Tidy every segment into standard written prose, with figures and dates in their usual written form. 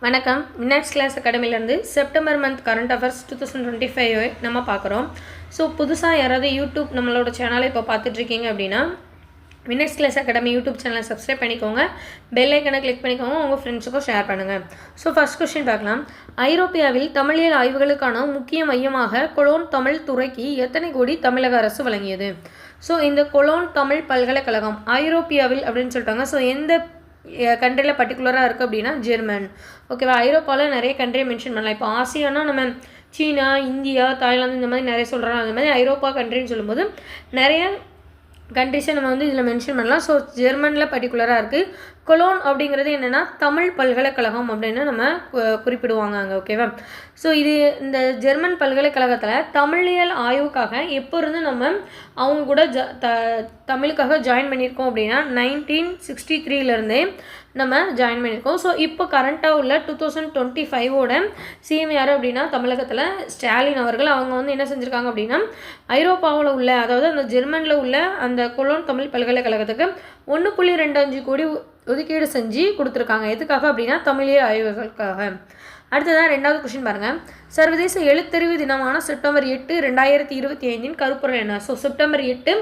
வணக்கம். மின்னட்ஸ் கிளாஸ் அகாடமிலேருந்து செப்டம்பர் மந்த் கரண்ட் அஃபேர்ஸ் 2025 நம்ம பார்க்குறோம். ஸோ புதுசாக யாராவது யூடியூப் நம்மளோட சேனலை இப்போ பார்த்துட்ருக்கீங்க அப்படின்னா மின்னட்ஸ் கிளாஸ் அகாடமி யூடியூப் சேனலை சப்ஸ்கிரைப் பண்ணிக்கோங்க, பெல் ஐக்கனை கிளிக் பண்ணிக்கோங்க, உங்கள் ஃப்ரெண்ட்ஸுக்கும் ஷேர் பண்ணுங்கள். ஸோ ஃபஸ்ட் கொஸ்டின் பார்க்கலாம். ஐரோப்பியாவில் தமிழியல் ஆய்வுகளுக்கான முக்கிய மையமாக கொலோன் தமிழ் துறைக்கு எத்தனை கோடி தமிழக அரசு வழங்கியது? ஸோ இந்த கொலோன் தமிழ் பல்கலைக்கழகம் ஐரோப்பியாவில் அப்படின்னு சொல்லிட்டாங்க. ஸோ எந்த கண்ட்ரியில் பர்டிகுலராக இருக்குது அப்படின்னா ஜெர்மன். ஓகேவா? ஐரோப்பாவில் நிறைய கண்ட்ரியை மென்ஷன் பண்ணலாம். இப்போ ஆசியானா நம்ம சீனா, இந்தியா, தாய்லாந்து இந்த மாதிரி நிறைய சொல்கிறோம். அந்த மாதிரி ஐரோப்பா கண்ட்ரின்னு சொல்லும்போது நிறைய கண்ட்ரிஸை நம்ம வந்து இதில் மென்ஷன் பண்ணலாம். ஸோ ஜெர்மனில் பர்டிகுலராக இருக்குது. கொலோன் அப்படிங்கிறது என்னென்னா தமிழ் பல்கலைக்கழகம் அப்படின்னு நம்ம குறிப்பிடுவாங்க அங்கே. ஓகேவா? ஸோ இது இந்த ஜெர்மன் பல்கலைக்கழகத்தில் தமிழியல் ஆய்வுக்காக எப்போ இருந்து நம்ம அவங்க கூட தமிழுக்காக ஜாயின் பண்ணியிருக்கோம் அப்படின்னா 1963 நம்ம ஜாயின் பண்ணியிருக்கோம். ஸோ இப்போ கரண்ட்டாக உள்ள 2025 சிஎம் யார் அப்படின்னா தமிழகத்தில் ஸ்டாலின் அவர்கள். அவங்க வந்து என்ன செஞ்சுருக்காங்க அப்படின்னா ஐரோப்பாவில் உள்ள, அதாவது அந்த ஜெர்மனில் உள்ள அந்த கொலோன் தமிழ் பல்கலைக்கழகத்துக்கு 1.25 கோடி ஒதுக்கீடு செஞ்சு கொடுத்துருக்காங்க. எதுக்காக அப்படின்னா தமிழியல் ஆய்வுகளுக்காக. அடுத்ததான் ரெண்டாவது கொஸ்டின் பாருங்கள். சர்வதேச எழுத்தறிவு தினமான செப்டம்பர் 8, 2025 கருப்பொருள் என்ன? ஸோ செப்டம்பர் 8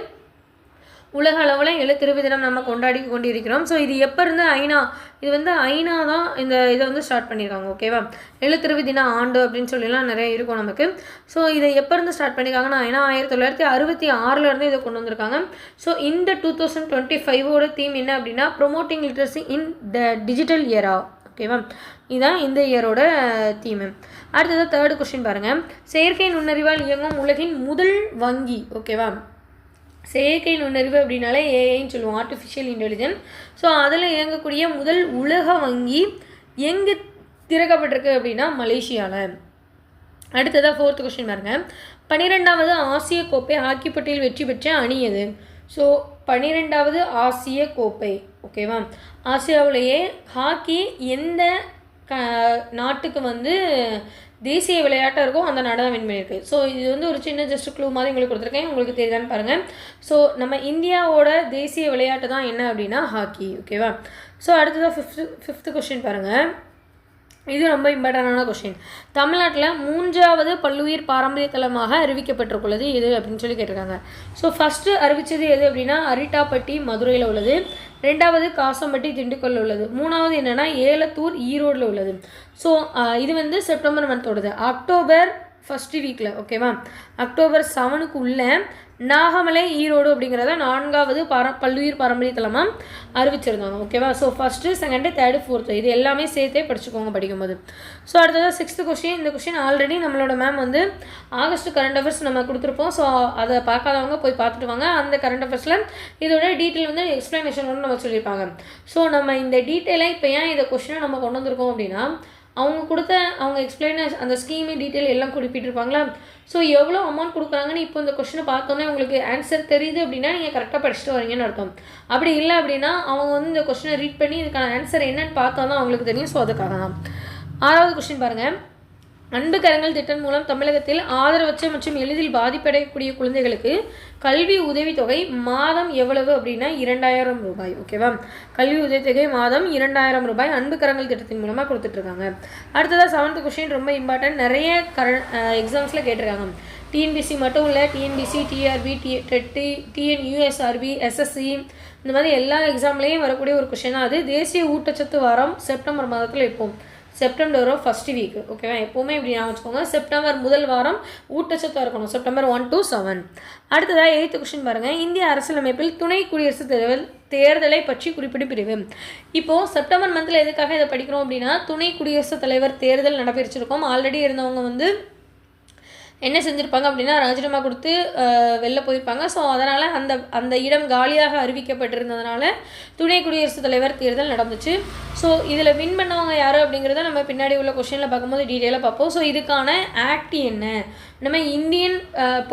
உலக அளவில் எழுத்தறிவு தினம் நம்ம கொண்டாடி கொண்டிருக்கிறோம். ஸோ இது எப்போ இருந்து இது வந்து ஐநா தான் இதை வந்து ஸ்டார்ட் பண்ணியிருக்காங்க. ஓகேவா? எழுத்தறிவு தின ஆண்டு அப்படின்னு சொல்லிலாம் நிறைய இருக்கும் நமக்கு. ஸோ இதை எப்போ இருந்து ஸ்டார்ட் பண்ணியிருக்காங்கன்னா 1966 இதை கொண்டு வந்திருக்காங்க. ஸோ இந்த 2025 தீம் என்ன அப்படின்னா promoting literacy in the digital இயரா. ஓகேவா? இதுதான் இந்த இயரோட தீமு. அடுத்தது தேர்டு கொஸ்டின் பாருங்கள். செயற்கை நுண்ணறிவால் இயங்கும் உலகின் முதல் வங்கி. ஓகேவா? செயற்கை நுண்ணறிவு அப்படின்னாலே ஏஐன்னு சொல்லுவோம், ஆர்டிஃபிஷியல் இன்டெலிஜென்ஸ். ஸோ அதில் இயங்கக்கூடிய முதல் உலக வங்கி எங்கே திறக்கப்பட்டிருக்கு அப்படின்னா மலேசியாவில். அடுத்ததாக ஃபோர்த்து கொஸ்டின் பாருங்கள். 12வது ஆசிய கோப்பை ஹாக்கி போட்டியில் வெற்றி பெற்ற அணி எது? ஸோ 12வது ஆசிய கோப்பை. ஓகேவா? ஆசியாவிலேயே ஹாக்கி எந்த நாட்டுக்கு வந்து தேசிய விளையாட்டாக இருக்கும் அந்த நாடு தான் வின் பண்ணியிருக்கு. ஸோ இது வந்து ஒரு சின்ன ஜஸ்ட் க்ளூ மாதிரி உங்களுக்கு கொடுத்துருக்கேன், உங்களுக்கு தெரியுதான்னு பாருங்கள். ஸோ நம்ம இந்தியாவோட தேசிய விளையாட்டு தான் என்ன அப்படின்னா ஹாக்கி. ஓகேவா? ஸோ அடுத்ததான் ஃபிஃப்த்து கொஸ்டின் பாருங்கள். இது ரொம்ப இம்பார்ட்டண்டான கொஸ்டின். தமிழ்நாட்டில் 3வது பல்லுயிர் பாரம்பரிய தலமாக அறிவிக்கப்பட்டிருக்குள்ளது எது அப்படின்னு சொல்லி கேட்டிருக்காங்க. ஸோ ஃபஸ்ட்டு அறிவித்தது எது அப்படின்னா அரிட்டாப்பட்டி மதுரையில் உள்ளது. 2வது காசம்பட்டி திண்டுக்கல்லில் உள்ளது. 3வது என்னென்னா ஏலத்தூர் ஈரோடில் உள்ளது. ஸோ இது வந்து செப்டம்பர் மந்தோடது. அக்டோபர் ஃபஸ்ட்டு வீக்கில். ஓகேவா? அக்டோபர் 7க்கு உள்ள நாகமலை ஈரோடு அப்படிங்கிறத 4வது பல்லுயிர் பாரம்பரிய தலமாக அறிவிச்சிருந்தாங்க. ஓகேவா? So first, second, third, fourth இது எல்லாமே சேர்த்தே படிச்சுக்கோங்க படிக்கும்போது. ஸோ அடுத்தது 6th கொஸ்டின். இந்த கொஸ்டின் ஆல்ரெடி நம்மளோட மேம் வந்து ஆகஸ்ட் கரண்ட் அஃபேர்ஸ் நம்ம கொடுத்துருப்போம். ஸோ அதை பார்க்காதவங்க போய் பார்த்துட்டு வாங்க. அந்த கரண்ட் அஃபேர்ஸில் இதோட டீட்டெயில் வந்து எக்ஸ்ப்ளனேஷன் ஒன்று நம்ம சொல்லியிருப்பாங்க. ஸோ நம்ம இந்த டீட்டெயிலை இப்போ ஏன் இந்த கொஸ்டினை நம்ம கொண்டு வந்திருக்கோம் அப்படின்னா அவங்க எக்ஸ்பிளைன் அந்த ஸ்கீமு டீட்டெயில் எல்லாம் குறிப்பிட்டிருப்பாங்களா. ஸோ எவ்வளோ அமௌண்ட் கொடுக்குறாங்கன்னு இப்போ இந்த கொஸ்டினை பார்த்தோன்னே உங்களுக்கு ஆன்சர் தெரியுது அப்படின்னா நீங்கள் கரெக்டாக படிச்சுட்டு வரீங்கன்னு அர்த்தம். அப்படி இல்லை அப்படின்னா அவங்க வந்து இந்த கொஸ்டினை ரீட் பண்ணி இதுக்கான ஆன்சர் என்னன்னு பார்த்தா தான் அவங்களுக்கு தெரியும். ஸோ அதுக்காக தான். 6வது கொஸ்டின் பாருங்கள். அன்பு கரங்கள் திட்டம் மூலம் தமிழகத்தில் ஆதரவற்ற மற்றும் எளிதில் பாதிப்படையக்கூடிய குழந்தைகளுக்கு கல்வி உதவித்தொகை மாதம் எவ்வளவு அப்படின்னா 2000 ரூபாய். ஓகேவா? கல்வி உதவித்தொகை மாதம் 2000 ரூபாய் அன்பு கரங்கள் திட்டத்தின் மூலமாக கொடுத்துட்ருக்காங்க. அடுத்ததாக 7th கொஸ்டின் ரொம்ப இம்பார்ட்டன்ட். நிறைய எக்ஸாம்ஸில் கேட்டிருக்காங்க. டிஎன்பிசி மட்டும் இல்லை, டிஎன்பிசி, டிஆர்பி, டிஎன்யூஎஸ்ஆர்பி, எஸ்எஸ்சி இந்த மாதிரி எல்லா எக்ஸாம்லேயும் வரக்கூடிய ஒரு கொஸ்டின் தான் அது. தேசிய ஊட்டச்சத்து வாரம் செப்டம்பர் மாதத்தில் வைப்போம். September first week. ஓகேவா? எப்போவுமே இப்படி ஞாபகம் வச்சுக்கோங்க. செப்டம்பர் முதல் வாரம் ஊட்டச்சத்தாக இருக்கணும். September 1 to 7. அடுத்ததாக 8th கொஸ்டின் பாருங்கள். இந்திய அரசியலமைப்பில் துணை குடியரசுத் தலைவர் தேர்தலை பற்றி குறிப்பிடும் பிரிவு. இப்போது செப்டம்பர் மந்தில் எதுக்காக இதை படிக்கிறோம் அப்படின்னா துணை குடியரசுத் தலைவர் தேர்தல் நடைபெற்றிருக்கோம். ஆல்ரெடி இருந்தவங்க வந்து என்ன செஞ்சுருப்பாங்க அப்படின்னா ராஜினாமா கொடுத்து வெளில போயிருப்பாங்க. ஸோ அதனால் அந்த இடம் காலியாக அறிவிக்கப்பட்டிருந்ததுனால துணை குடியரசுத் தலைவர் தேர்தல் நடந்துச்சு. ஸோ இதில் வின் பண்ணவங்க யார் அப்படிங்கிறத நம்ம பின்னாடி உள்ள கொஸ்டினில் பார்க்கும்போது டீட்டெயிலாக பார்ப்போம். ஸோ இதுக்கான ஆக்ட் என்ன, நம்ம இந்தியன்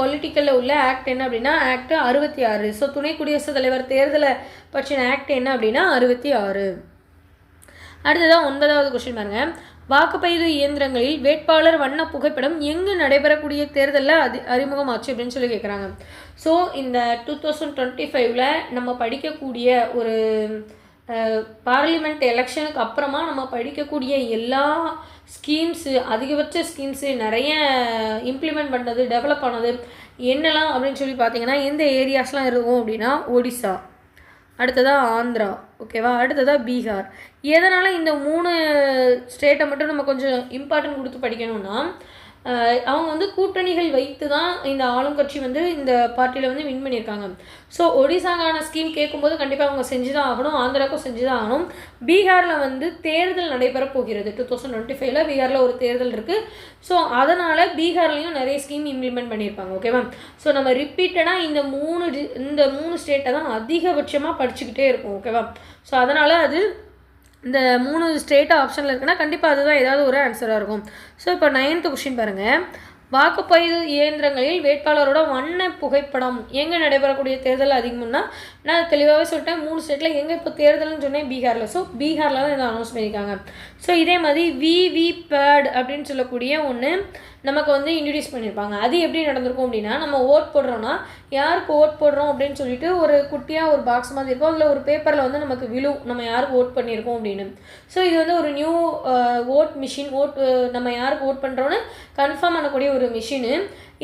பொலிட்டிக்கலில் உள்ள ஆக்ட் என்ன அப்படின்னா ஆக்ட் 66. ஸோ துணை குடியரசுத் தலைவர் தேர்தலை பற்றின ஆக்ட் என்ன அப்படின்னா 66. அடுத்ததான் 9வது கொஸ்டின் பாருங்கள். வாக்குப்பதிவு இயந்திரங்களில் வேட்பாளர் வண்ண புகைப்படம் எங்கு நடைபெறக்கூடிய தேர்தலில் அறிமுகமாச்சு அப்படின்னு சொல்லி கேட்குறாங்க. ஸோ இந்த 2025 நம்ம படிக்கக்கூடிய ஒரு பார்லிமெண்ட் எலெக்ஷனுக்கு அப்புறமா நம்ம படிக்கக்கூடிய எல்லா ஸ்கீம்ஸு, அதிகபட்ச ஸ்கீம்ஸு நிறைய இம்ப்ளிமெண்ட் பண்ணது, டெவலப் ஆனது என்னெல்லாம் அப்படின்னு சொல்லி பார்த்தீங்கன்னா எந்த ஏரியாஸ்லாம் இருக்கும் அப்படின்னா ஒடிசா, அடுத்ததாக ஆந்திரா, ஓகேவா, அடுத்ததாக பீகார். எதனால் இந்த 3 ஸ்டேட்டை மட்டும் நம்ம கொஞ்சம் இம்பார்ட்டன்ட் கொடுத்து படிக்கணும்னா அவங்க வந்து கூட்டணிகள் வைத்து தான் இந்த ஆளும் கட்சி வந்து இந்த பார்ட்டியில் வந்து வின் பண்ணியிருக்காங்க. ஸோ ஒடிசாக்கான ஸ்கீம் கேட்கும்போது கண்டிப்பாக அவங்க செஞ்சு தான் ஆகணும், ஆந்திராவுக்கும் செஞ்சு தான் ஆகணும். பீகாரில் வந்து தேர்தல் நடைபெற போகிறது. 2025 பீகாரில் ஒரு தேர்தல் இருக்குது. ஸோ அதனால் பீகார்லேயும் நிறைய ஸ்கீம் இம்ப்ளிமெண்ட் பண்ணியிருப்பாங்க, ஓகேவா. ஸோ நம்ம ரிப்பீட்டடாக இந்த மூணு ஸ்டேட்டை தான் அதிகபட்சமாக படிச்சுக்கிட்டே இருக்கும், ஓகேவா. ஸோ அதனால் அது இந்த 3 ஸ்டேட் ஆப்ஷனில் இருக்குன்னா கண்டிப்பாக அதுதான் ஏதாவது ஒரு ஆன்சராக இருக்கும். ஸோ இப்போ 9th கொஸ்டின் பாருங்கள். வாக்குப்பதிவு இயந்திரங்களில் வேட்பாளரோட வண்ண புகைப்படம் எங்கே நடைபெறக்கூடிய தேர்தல் அதிகம்னா நான் தெளிவாகவே சொல்லிட்டேன். 3 ஸ்டேட்டில் எங்கே இப்போ தேர்தல்னு சொன்னேன் பீகாரில். ஸோ பீகாரில் தான் இதை அனௌன்ஸ் பண்ணியிருக்காங்க. ஸோ இதே மாதிரி விவிபேட் அப்படின்னு சொல்லக்கூடிய ஒன்று நமக்கு வந்து இன்ட்ரடியூஸ் பண்ணியிருப்பாங்க. அது எப்படி நடந்திருக்கும் அப்படின்னா நம்ம ஓட் போடுறோன்னா யாருக்கு ஓட் போடுறோம் அப்படின்னு சொல்லிட்டு ஒரு குட்டியாக ஒரு பாக்ஸ் மாதிரி இருக்கும். அதில் ஒரு பேப்பரில் வந்து நமக்கு விழும் நம்ம யாருக்கு ஓட் பண்ணியிருக்கோம் அப்படின்னு. ஸோ இது வந்து ஒரு நியூ ஓட் மிஷின். நம்ம யாருக்கு ஓட் பண்ணுறோன்னு கன்ஃபார்ம் பண்ணக்கூடிய ஒரு மிஷினு.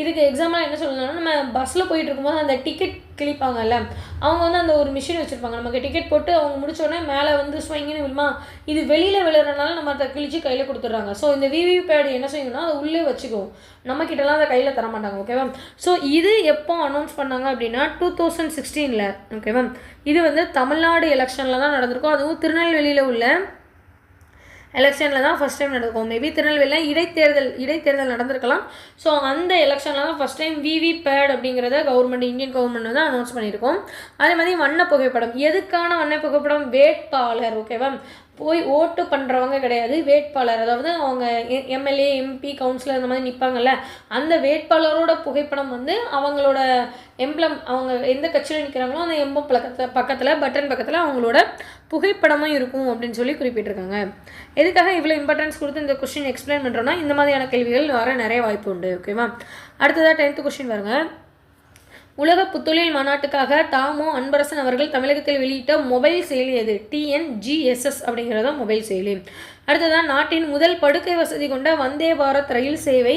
இதுக்கு எக்ஸாம்பிளாக என்ன சொல்லணும்னா நம்ம பஸ்ஸில் போயிட்டு இருக்கும்போது அந்த டிக்கெட் கிளிப்பாங்கல்ல, அவங்க வந்து அந்த ஒரு மிஷின் வச்சுருப்பாங்க. நமக்கு டிக்கெட் போட்டு அவங்க முடிச்சோடனே மேலே வந்து ஸ்வைங்கன்னு விழுமா, இது வெளியில் விழுறதுனால நம்ம அதை கிழிச்சு கையில் கொடுத்துட்றாங்க. ஸோ இந்த விவிபேட் என்ன செய்யணும்னா அதை உள்ளே வச்சுக்குவோம், நம்மக்கிட்டலாம் அதை கையில் தர மாட்டாங்க, ஓகேவா. ஸோ இது எப்போ அனௌன்ஸ் பண்ணாங்க அப்படின்னா 2016, ஓகேவா. இது வந்து தமிழ்நாடு எலெக்ஷனில் தான் நடந்திருக்கும். அதுவும் திருநெல்வேலியில் உள்ள எலெக்ஷனில் தான் ஃபஸ்ட் டைம் நடக்கும். மேபி திருநெல்வேலியில் இடைத்தேர்தல் நடந்திருக்கலாம். ஸோ அந்த எலெக்ஷனில் தான் ஃபஸ்ட் டைம் விவிபேட் அப்படிங்கிறத இந்தியன் கவர்மெண்ட் வந்து அனௌன்ஸ் பண்ணியிருக்கோம். அதே மாதிரி வண்ண புகைப்படம். எதுக்கான வண்ண புகைப்படம்? வேட்பாளர், ஓகேவா. போய் ஓட்டு பண்ணுறவங்க கிடையாது, வேட்பாளர். அதாவது அவங்க எம்எல்ஏ, எம்பி, கவுன்சிலர் இந்த மாதிரி நிற்பாங்கல்ல, அந்த வேட்பாளரோட புகைப்படம் வந்து அவங்களோட எம்ப்ளம், அவங்க எந்த கட்சியில் நிற்கிறாங்களோ அந்த எம்பம் பக்கத்தில் பட்டன் பக்கத்தில் அவங்களோட புகைப்படமும் இருக்கும் அப்படின்னு சொல்லி குறிப்பிட்டிருக்காங்க. எதுக்காக இவ்வளோ இம்பார்ட்டன்ஸ் கொடுத்து இந்த கொஸ்டின் எக்ஸ்பிளைன் பண்ணுறோன்னா இந்த மாதிரியான கேள்விகள் வர நிறைய வாய்ப்பு உண்டு, ஓகேவா. அடுத்ததாக 10th கொஸ்டின் பாருங்க. உலக புத்தொழில் மாநாட்டுக்காக தாமோ அன்பரசன் அவர்கள் தமிழகத்தில் வெளியிட்ட மொபைல் செயலி எது? TNGSS அப்படிங்கிறத மொபைல் செயலி. அடுத்ததான் நாட்டின் முதல் படுக்கை வசதி கொண்ட வந்தே பாரத் ரயில் சேவை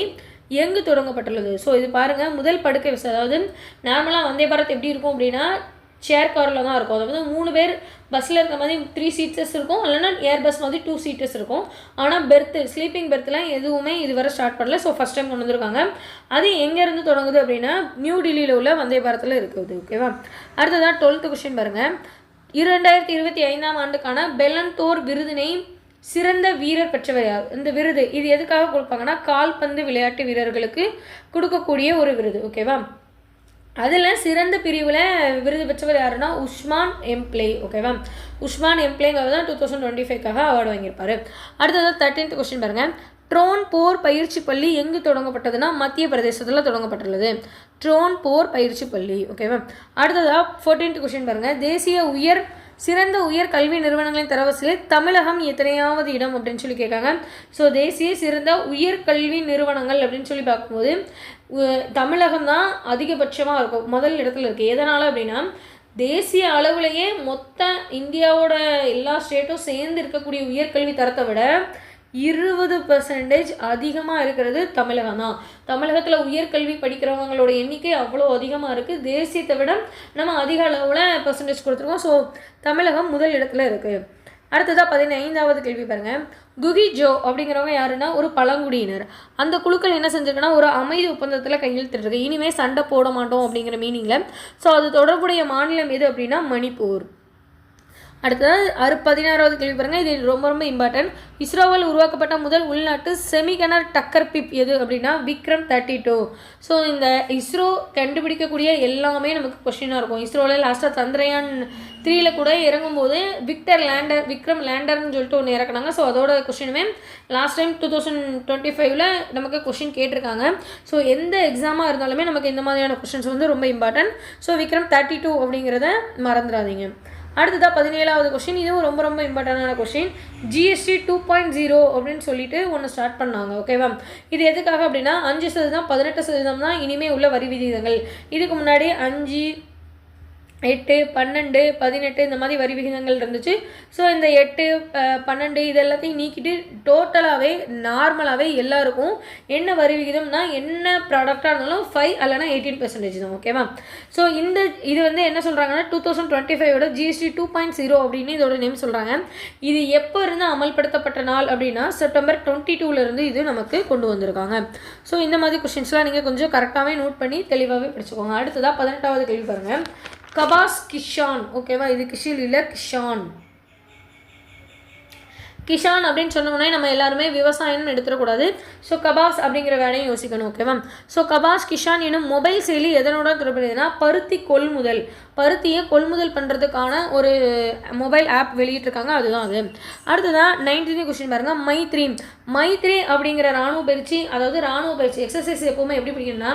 எங்கு தொடங்கப்பட்டுள்ளது? ஸோ இது பாருங்கள், முதல் படுக்கை வசதி. அதாவது நார்மலாக வந்தே பாரத் எப்படி இருக்கும் அப்படின்னா சேர் காரில் தான் இருக்கும். அதாவது 3 பேர் பஸ்ஸில் இருக்கிற மாதிரி 3 சீட்டர்ஸ் இருக்கும், இல்லைனா ஏர் பஸ் மாதிரி 2 சீட்டர்ஸ் இருக்கும். ஆனால் ஸ்லீப்பிங் பெர்த்லாம் எதுவுமே இதுவரை ஸ்டார்ட் பண்ணல. ஸோ ஃபஸ்ட் டைம் கொண்டு வந்திருக்காங்க. அது எங்கேருந்து தொடங்குது அப்படின்னா நியூ டெல்லியில் உள்ள வந்தே பாரத்தில் இருக்குது, ஓகேவா. அடுத்ததான் 12th கொஸ்டின் பாருங்கள். 2025ஆம் ஆண்டுக்கான பெலந்தோர் விருதினை சிறந்த வீரர் பெற்றவர் யார்? இந்த விருது இது எதுக்காக கொடுப்பாங்கன்னா கால்பந்து விளையாட்டு வீரர்களுக்கு கொடுக்கக்கூடிய ஒரு விருது, ஓகேவா. அதில் சிறந்த பிரிவில் விருது பெற்றவர் யாருன்னா உஸ்மான் எம்ப்ளே, ஓகேவா. உஸ்மான் எம்ப்ளேங்கிறது தான் 2025க்காக அவார்டு வாங்கியிருப்பார். அடுத்தது 13th கொஸ்டின் பாருங்கள். ட்ரோன் போர் பயிற்சி பள்ளி எங்கு தொடங்கப்பட்டதுன்னா மத்திய பிரதேசத்தில் தொடங்கப்பட்டுள்ளது. ட்ரோன் போர் பயிற்சி பள்ளி, ஓகேவா. அடுத்ததாக 14th கொஸ்டின் பாருங்கள். தேசிய சிறந்த உயர் கல்வி நிறுவனங்களின் தரவரிசையில் தமிழகம் எத்தனையாவது இடம் அப்படின்னு சொல்லி கேட்காங்க. ஸோ தேசிய சிறந்த உயர் கல்வி நிறுவனங்கள் அப்படின்னு சொல்லி பார்க்கும்போது தமிழகம் தான் அதிகபட்சமாக இருக்கும், முதல் இடத்துல இருக்குது. எதனால் அப்படின்னா தேசிய அளவுலேயே மொத்த இந்தியாவோட எல்லா ஸ்டேட்டும் சேர்ந்து இருக்கக்கூடிய உயர்கல்வி தரத்தை விட 20% அதிகமாக இருக்கிறது தமிழகம் தான். தமிழகத்தில் உயர்கல்வி படிக்கிறவங்களோட எண்ணிக்கை அவ்வளோ அதிகமாக இருக்குது. தேசியத்தை விட நம்ம அதிக அளவில் பெர்சன்டேஜ் கொடுத்துருக்கோம். ஸோ தமிழகம் முதல் இடத்துல இருக்குது. அடுத்ததாக 15வது கேள்வி பாருங்கள். குகி ஜோ அப்படிங்கிறவங்க யாருன்னா ஒரு பழங்குடியினர். அந்த குழுக்கள் என்ன செஞ்சிருக்குன்னா ஒரு அமைதி ஒப்பந்தத்தில் கையெழுத்திருக்கு. இனிமேல் சண்டை போட மாட்டோம் அப்படிங்கிற மீனிங்கில். ஸோ அது தொடர்புடைய மாநிலம் எது அப்படின்னா மணிப்பூர். அடுத்தது 16வது கேள்வி பாருங்கள். இது ரொம்ப ரொம்ப இம்பார்ட்டன்ட். இஸ்ரோவால் உருவாக்கப்பட்ட முதல் உள்நாட்டு செமிகண்டக்டர் பிப் எது அப்படின்னா விக்ரம் 32. ஸோ இந்த இஸ்ரோ கண்டுபிடிக்கக்கூடிய எல்லாமே நமக்கு கொஸ்டினாக இருக்கும். இஸ்ரோவில் லாஸ்ட்டாக சந்திரயான் 3 கூட இறங்கும்போது விக்ரம் லேண்டர்னு சொல்லிட்டு ஒன்று இறக்குனாங்க. ஸோ அதோட கொஸ்டினுமே லாஸ்ட் டைம் 2025ல் நமக்கு கொஸ்டின் கேட்டிருக்காங்க. ஸோ எந்த எக்ஸாமாக இருந்தாலுமே நமக்கு இந்த மாதிரியான கொஸ்டின்ஸ் வந்து ரொம்ப இம்பார்ட்டன்ட். ஸோ விக்ரம் 32 அப்படிங்கிறத மறந்துடாதீங்க. அடுத்ததாக 17வது கொஸ்டின். இதுவும் ரொம்ப ரொம்ப இம்பார்ட்டண்டான கொஸ்டின். GST 2.0 அப்படின்னு சொல்லிட்டு ஒன்று ஸ்டார்ட் பண்ணாங்க, ஓகேவா. இது எதுக்காக அப்படின்னா 5% 18% தான் இனிமேல் உள்ள வரி விகிதங்கள். இதுக்கு முன்னாடி 5, 8, 12, 18 இந்த மாதிரி வரி விகிதங்கள் இருந்துச்சு. ஸோ இந்த 8, 12 இது எல்லாத்தையும் நீக்கிட்டு டோட்டலாகவே நார்மலாகவே எல்லாருக்கும் என்ன வரி விகிதம்னா என்ன ப்ராடக்டாக இருந்தாலும் 5 அல்லனா 18% தான். ஓகேவா? ஸோ இது வந்து என்ன சொல்கிறாங்கன்னா 2025 ஜிஎஸ்டி 2.0 அப்படின்னு இதோட நேம் சொல்கிறாங்க. இது எப்போ இருந்து அமல்படுத்தப்பட்ட நாள் அப்படின்னா செப்டம்பர் 22 இது நமக்கு கொண்டு வந்திருக்காங்க. ஸோ இந்த மாதிரி கொஸ்டின்ஸ்லாம் நீங்கள் கொஞ்சம் கரெக்டாகவே நோட் பண்ணி தெளிவாகவே படிச்சுக்கோங்க. அடுத்ததாக 18வது கேள்வி பாருங்கள். கபாஸ் கிஷான். ஓகேவா? இது கிஷில் இல்லை, கிஷான். கிஷான் அப்படின்னு சொன்னோம்னா நம்ம எல்லாருமே விவசாயம்னு எடுத்துடக்கூடாது. ஸோ கபாஸ் அப்படிங்கிற வேலையும் யோசிக்கணும். ஓகேவா? ஸோ கபாஸ் கிஷான் எனும் மொபைல் செயலி எதனோட தொடர்புடையதுன்னா பருத்தியை கொள்முதல் பண்ணுறதுக்கான ஒரு மொபைல் ஆப் வெளியிட்டிருக்காங்க. அதுதான் அது. அடுத்ததான் 19th கொஸ்டின் பாருங்கள். மைத்ரி அப்படிங்கிற இராணுவ பயிற்சி, அதாவது இராணுவ பயிற்சி எக்ஸசைஸ் எப்போவுமே எப்படி பிடிக்கும்னா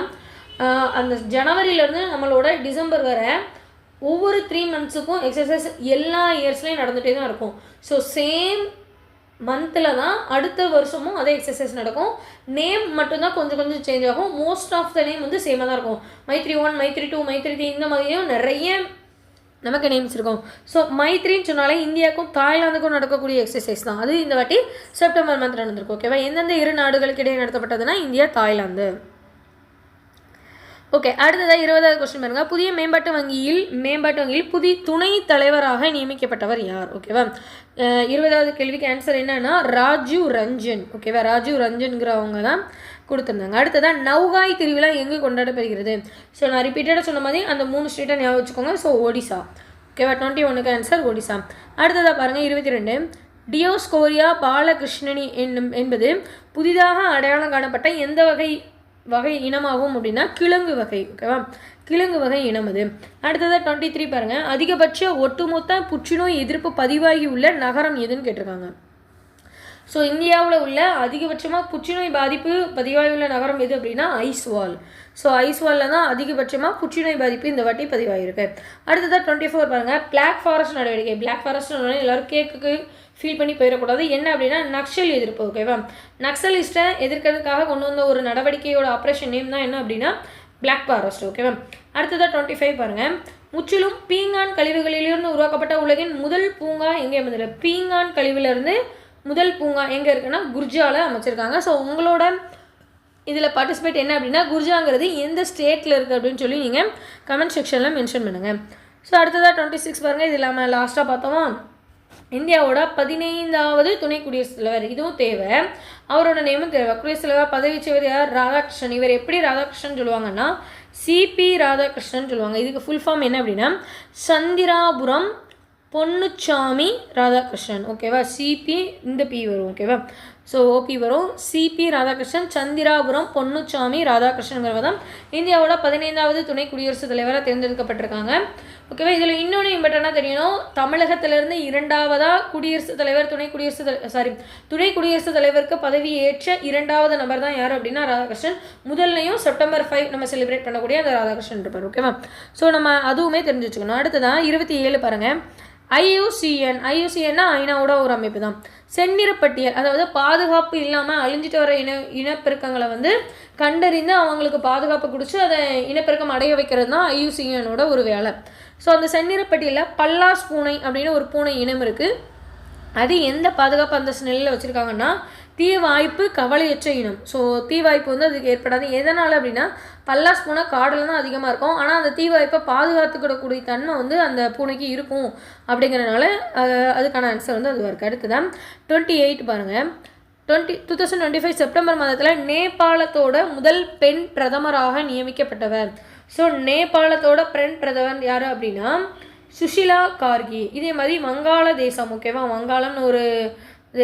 அந்த ஜனவரியிலேருந்து நம்மளோட டிசம்பர் வரை ஒவ்வொரு 3 monthsக்கும் எக்ஸசைஸ் எல்லா இயர்ஸ்லையும் நடந்துகிட்டே தான் இருக்கும். ஸோ சேம் மந்தில் தான் அடுத்த வருஷமும் அதே எக்ஸசைஸ் நடக்கும். நேம் மட்டும்தான் கொஞ்சம் கொஞ்சம் சேஞ்ச் ஆகும். மோஸ்ட் ஆஃப் த நேம் வந்து சேமாக தான் இருக்கும். மைத்ரி 1, மைத்ரி 2, மைத்ரி 3 இந்த மாதிரியும் நிறைய நமக்கு நேம்ஸ் இருக்கும். ஸோ மைத்ரின்னு சொன்னாலே இந்தியாவுக்கும் தாய்லாந்துக்கும் நடக்கக்கூடிய எக்ஸசைஸ் தான். அது இந்த வாட்டி செப்டம்பர் மந்த் நடந்திருக்கும். ஓகேவா? எந்தெந்த 2 நாடுகளுக்கு இடையே நடத்தப்பட்டதுன்னா இந்தியா, தாய்லாந்து. ஓகே, அடுத்ததாக 20வது கொஸ்டின் பாருங்க. புதிய மேம்பாட்டு வங்கியில் புதிய துணை தலைவராக நியமிக்கப்பட்டவர் யார்? ஓகேவா? 20வது கேள்விக்கு ஆன்சர் என்னன்னா ராஜீவ் ரஞ்சன். ஓகேவா? ராஜீவ் ரஞ்சன்கிறவங்க தான் கொடுத்துருந்தாங்க. அடுத்ததான் நவ்காய் திருவிழா எங்கு கொண்டாடப்படுகிறது? ஸோ நான் ரிப்பீட்டடாக சொன்ன மாதிரி அந்த 3 ஸ்டேட்டை ஞாபகம் வச்சுக்கோங்க. ஸோ ஒடிசா. ஓகேவா? 21க்கு ஆன்சர் ஒடிசா. அடுத்ததாக பாருங்கள் 22. டியோஸ்கோரியா பாலகிருஷ்ணனி என்பது புதிதாக அடையாளம் காணப்பட்ட எந்த வகை இனமாகும் அப்படின்னா கிழங்கு வகை. ஓகேவா? கிழங்கு வகை இனம் அது. அடுத்ததாக 23 பாருங்கள். அதிகபட்ச ஒட்டுமொத்த புற்றுநோய் எதிர்ப்பு பதிவாகி உள்ள நகரம் எதுன்னு கேட்டிருக்காங்க. ஸோ இந்தியாவில் உள்ள அதிகபட்சமாக புற்றுநோய் பாதிப்பு பதிவாகி உள்ள நகரம் எது அப்படின்னா ஐஸ்வால். ஸோ ஐஸ்வாலில் தான் அதிகபட்சமாக புற்றுநோய் பாதிப்பு இந்த வாட்டி பதிவாகிருக்கு. அடுத்ததாக 24 பாருங்கள். பிளாக் ஃபாரஸ்ட் நடவடிக்கை. பிளாக் ஃபாரஸ்ட் எல்லோரும் கேக்குக்கு ஃபீல் பண்ணி போயிடக்கூடாது. என்ன அப்படின்னா நக்சல் எதிர்ப்பு. ஓகேவா? நக்சலிஸ்ட்டை எதிர்க்கிறதுக்காக கொண்டு வந்த ஒரு நடவடிக்கையோட ஆப்ரேஷன் நேம் தான் என்ன அப்படின்னா பிளாக் ஃபாரஸ்ட். ஓகேவா? அடுத்ததாக 25 பாருங்கள். முற்றிலும் பீங்கான் கழிவுகளிலிருந்து உருவாக்கப்பட்ட உலகின் முதல் பூங்கா எங்கே அமைந்தது? பீங்கான் கழிவுலேருந்து முதல் பூங்கா எங்கே இருக்குன்னா குர்ஜாவில் அமைச்சிருக்காங்க. ஸோ உங்களோட இதில் பார்ட்டிசிபேட் என்ன அப்படின்னா குர்ஜாங்கிறது எந்த ஸ்டேட்டில் இருக்குது அப்படின்னு சொல்லி நீங்கள் கமெண்ட் செக்ஷனில் மென்ஷன் பண்ணுங்கள். ஸோ அடுத்ததாக 26 பாருங்கள். இது இல்லாமல் லாஸ்ட்டாக பார்த்தோமா இந்தியாவோட 15வது துணை குடியரசுத் தலைவர். இதுவும் தேவை, அவரோட நேமும் தேவை. குடியரசுத் தலைவர் பதவி செய்வது யார்? ராதாகிருஷ்ணன். இவர் எப்படி ராதாகிருஷ்ணன் சொல்லுவாங்கன்னா சிபி ராதாகிருஷ்ணன் சொல்லுவாங்க. இதுக்கு ஃபுல் ஃபார்ம் என்ன அப்படின்னா சந்திராபுரம் பொன்னுச்சாமி ராதாகிருஷ்ணன். ஓகேவா? சிபி இந்த பி வரும். ஓகேவா? ஸோ ஓபி வரும். சிபி ராதாகிருஷ்ணன் சந்திராபுரம் பொன்னுச்சாமி ராதாகிருஷ்ணங்கிறவர் தான் இந்தியாவோட 15வது துணை குடியரசுத் தலைவராக தேர்ந்தெடுக்கப்பட்டிருக்காங்க. ஓகேவா? இதில் இன்னொன்று இம்பார்ட்டண்டாக தெரியணும். தமிழகத்திலிருந்து 2வதாக குடியரசுத் தலைவர் துணை குடியரசுத் தலைவருக்கு பதவி ஏற்ற 2வது நபர் தான் யார் அப்படின்னா ராதாகிருஷ்ணன். முதல்லையும் செப்டம்பர் 5 நம்ம செலிப்ரேட் பண்ணக்கூடிய அந்த ராதாகிருஷ்ணன் இருப்பார். ஓகேவா? ஸோ நம்ம அதுவுமே தெரிஞ்சு வச்சுக்கணும். அடுத்ததான் 27 பாருங்கள். ஐயூசிஎன்னா ஐநாவோட ஒரு அமைப்பு தான். செந்நிறப்பட்டியல், அதாவது பாதுகாப்பு இல்லாமல் அழிஞ்சிட்டு வர இனப்பெருக்கங்களை வந்து கண்டறிந்து அவங்களுக்கு பாதுகாப்பு கொடுத்து அதை இனப்பெருக்கம் அடைய வைக்கிறது தான் ஐயூசிஎனோட ஒரு வேலை. ஸோ அந்த செந்நிறப்பட்டியலில் பல்லாஸ் பூனை அப்படின்னு ஒரு பூனை இனம் இருக்குது. அது எந்த பாதுகாப்பு அந்த நிலையில் வச்சுருக்காங்கன்னா தீ வாய்ப்பு கவலையற்ற இனம். ஸோ தீ வாய்ப்பு வந்து அதுக்கு ஏற்படாது. எதனால் அப்படின்னா பல்லாஸ் பூனை காடில் தான் அதிகமாக இருக்கும். ஆனால் அந்த தீ வாய்ப்பை பாதுகாத்துக்கிடக்கூடிய தன்மை வந்து அந்த பூனைக்கு இருக்கும். அப்படிங்கிறனால அதுக்கான ஆன்சர் வந்து அதுவாக இருக்குது. அடுத்ததான் 28 பாருங்கள். 2025 செப்டம்பர் மாதத்தில் நேபாளத்தோட முதல் பெண் பிரதமராக நியமிக்கப்பட்டவர். ஸோ நேபாளத்தோட பெண் பிரதமர் யார் அப்படின்னா சுஷிலா கார்கி. இதே மாதிரி வங்காளதேசம். ஓகேவா? வங்காளம்னு ஒரு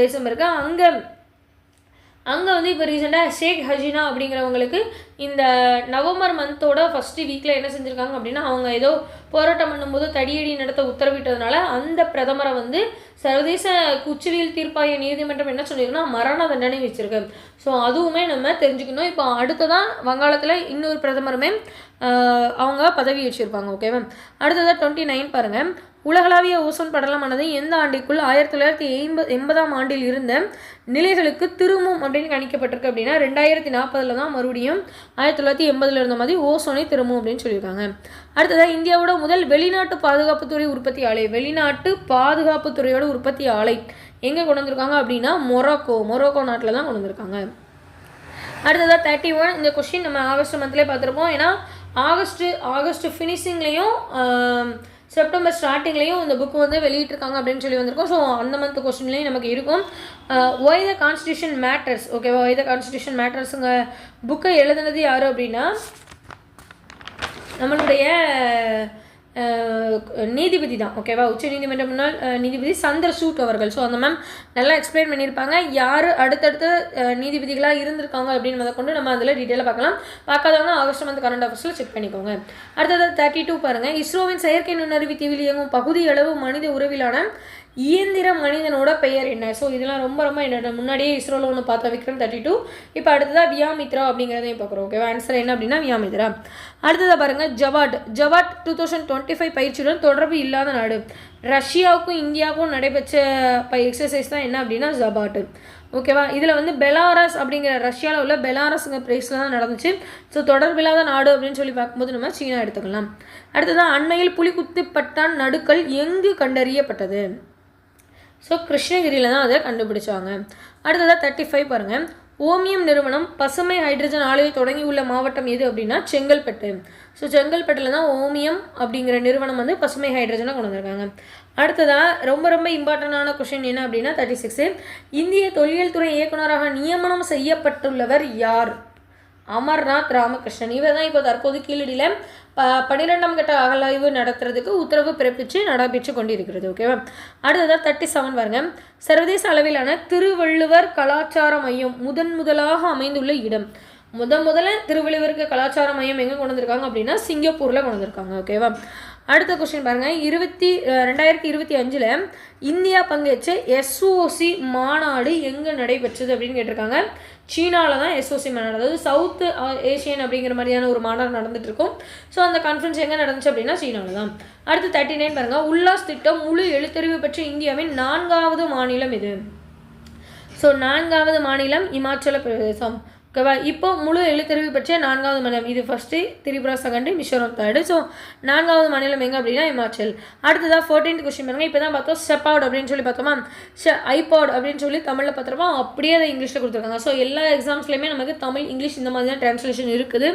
தேசம் இருக்குது. அங்கே வந்து இப்போ ரீசெண்டாக ஷேக் ஹசீனா அப்படிங்கிறவங்களுக்கு இந்த நவம்பர் மந்தோட ஃபஸ்ட்டு வீக்கில் என்ன செஞ்சுருக்காங்க அப்படின்னா அவங்க ஏதோ போராட்டம் பண்ணும்போது தடியடி நடத்த உத்தரவிட்டதுனால அந்த பிரதமரை வந்து சர்வதேச குற்றவியல் தீர்ப்பாய நீதிமன்றம் என்ன சொல்லியிருக்குன்னா மரண தண்டனை வச்சுருக்கு. ஸோ அதுவுமே நம்ம தெரிஞ்சுக்கணும். இப்போ அடுத்ததான் வங்காளத்தில் இன்னொரு பிரதமருமே அவங்க பதவி வச்சுருப்பாங்க. ஓகேவா? அடுத்ததாக 29 பாருங்கள். உலகளாவிய ஓசோன் படலமானது எந்த ஆண்டிற்குள் 1980ஆம் ஆண்டில் இருந்த நிலைகளுக்கு திரும்பும் அப்படின்னு கணிக்கப்பட்டிருக்கு அப்படின்னா 2040 தான் மறுபடியும் 1980 இருந்த மாதிரி ஓசோனை திரும்பும் அப்படின்னு சொல்லியிருக்காங்க. அடுத்ததாக இந்தியாவோட முதல் வெளிநாட்டு பாதுகாப்புத்துறை உற்பத்தி ஆலை, வெளிநாட்டு பாதுகாப்புத்துறையோட உற்பத்தி ஆலை எங்கே கொண்டு வந்திருக்காங்க அப்படின்னா மொரோக்கோ நாட்டில் தான் கொண்டு வந்திருக்காங்க. அடுத்ததாக 31 இந்த கொஸ்டின் நம்ம ஆகஸ்ட் மந்த்லேயே பார்த்துருப்போம். ஏன்னா ஆகஸ்ட் ஃபினிஷிங்லேயும் செப்டம்பர் ஸ்டார்டிங்லேயும் இந்த புக்கு வந்து வெளியிட்டிருக்காங்க அப்படின்னு சொல்லி வந்திருக்கோம். ஸோ அந்த மந்த் கொஸ்டின்லேயும் நமக்கு இருக்கும். ஒய் த கான்ஸ்டியூஷன் மேட்டர்ஸ், ஓகேவா? ஒய் த கான்ஸ்டியூஷன் மேட்டர்ஸுங்க புக்கை எழுதுனது யார் அப்படின்னா நம்மளுடைய நீதிபதி தான், ஓகேவா? உச்ச நீதிமன்ற முன்னாள் நீதிபதி சந்திரசூட் அவர்கள். ஸோ அந்த மேம் நல்லா எக்ஸ்பிளைன் பண்ணியிருப்பாங்க யார் அடுத்தடுத்த நீதிபதிகளாக இருந்திருக்காங்க அப்படின்னு கொண்டு நம்ம அதில் டீட்டெயிலாக பார்க்கலாம். பார்க்காதவங்க ஆகஸ்ட் மந்த் கரண்ட் அஃபேர்ஸில் செக் பண்ணிக்கோங்க. அடுத்தது 32 பாருங்கள். இஸ்ரோவின் செயற்கை நுண்ணறிவு தீவில் இயங்கும் பகுதி அளவு மனித உறவிலான இயந்திர மனிதனோட பெயர் என்ன? ஸோ இதெல்லாம் ரொம்ப என்னோட முன்னாடியே இஸ்ரோவில் ஒன்று பார்த்தா விக்ரம் 32. இப்போ அடுத்ததாக வியாமித்ரா அப்படிங்கிறதையும் பார்க்குறோம், ஓகேவா? ஆன்சர் என்ன அப்படின்னா வியாமித்ரா. அடுத்ததாக பாருங்கள் ஜவாட் 2025 பயிற்சியுடன் தொடர்பு இல்லாத நாடு. ரஷ்யாவுக்கும் இந்தியாவுக்கும் நடைபெற்ற எக்ஸசைஸ் தான் என்ன அப்படின்னா ஜபாட், ஓகேவா? இதில் வந்து பெலாரஸ் அப்படிங்கிற ரஷ்யாவில் உள்ள பெலாரஸ்ங்கிற பிளேஸில் தான் நடந்துச்சு. ஸோ தொடர்பில்லாத நாடு அப்படின்னு சொல்லி பார்க்கும்போது நம்ம சீனா எடுத்துக்கலாம். அடுத்ததான் அண்மையில் புலிக்குத்திப்பட்டான் நடுக்கல் எங்கு கண்டறியப்பட்டது? ஸோ கிருஷ்ணகிரியில் தான் அதை கண்டுபிடிச்சாங்க. அடுத்ததாக 35 பாருங்கள். ஓமியம் நிறுவனம் பசுமை ஹைட்ரஜன் ஆலையை தொடங்கியுள்ள மாவட்டம் எது அப்படின்னா செங்கல்பட்டு. ஸோ செங்கல்பட்டில் தான் ஓமியம் அப்படிங்கிற நிறுவனம் வந்து பசுமை ஹைட்ரஜனை கொண்டு வந்திருக்காங்க. அடுத்ததாக ரொம்ப இம்பார்ட்டண்டான கொஷின் என்ன அப்படின்னா 36. இந்திய தொல்லியல் துறை இயக்குநராக நியமனம் செய்யப்பட்டுள்ளவர் யார்? அமர்நாத் ராமகிருஷ்ணன். இவர் தான் இப்போ தற்போது கீழடியில் 12ஆம் கட்ட அகலாய்வு நடத்துறதுக்கு உத்தரவு பிறப்பித்து நடைபெற்று கொண்டிருக்கிறது, ஓகேவா? அடுத்ததாக 37 பாருங்க. சர்வதேச அளவிலான திருவள்ளுவர் கலாச்சார மையம் முதலாக அமைந்துள்ள இடம். முதல்ல திருவள்ளுவருக்கு கலாச்சார மையம் எங்கே கொண்டு வந்திருக்காங்க அப்படின்னா சிங்கப்பூரில் கொண்டு வந்திருக்காங்க, ஓகேவா? அடுத்த கொஸ்டின் பாருங்கள். 2025 இந்தியா பங்கேற்ற எஸ்ஓசி மாநாடு எங்கே நடைபெற்றது அப்படின்னு கேட்டிருக்காங்க. சீனாவில் தான் எஸ்ஓசி மாநாடு, அதாவது சவுத் ஏஷியன் அப்படிங்கிற மாதிரியான ஒரு மாநாடு நடந்துட்டு இருக்கும். ஸோ அந்த கான்ஃபரன்ஸ் எங்கே நடந்துச்சு அப்படின்னா சீனாவில் தான். அடுத்து 39 பாருங்கள். உல்லாஸ் திட்டம் முழு எழுத்தறிவு பெற்ற இந்தியாவின் 4வது மாநிலம் இது. ஸோ 4வது மாநிலம் இமாச்சல பிரதேசம், ஓகேவா? இப்போ முழு எழுத்தறிவு பெற்ற 4வது மாநிலம் இது. First Tripura, second Mizoram, third. So 4வது மாநிலம் எங்கே அப்படின்னா இமாச்சல். அடுத்ததாக 14th கொஸ்டின் பாருங்கள். இப்போ தான் பார்த்தோம் ஷெப்பாட் அப்படின்னு சொல்லி பார்த்தோமா, ஐபாட் அப்படின்னு சொல்லி தமிழில் பார்த்துருப்போம், அப்படியே அதை இங்கிலீஷில் கொடுத்துருக்காங்க. ஸோ எல்லா எக்ஸாம்ஸ்லையுமே நமக்கு தமிழ் இங்கிலீஷ் இந்த மாதிரி தான் ட்ரான்ஸ்லேஷன் இருக்குது.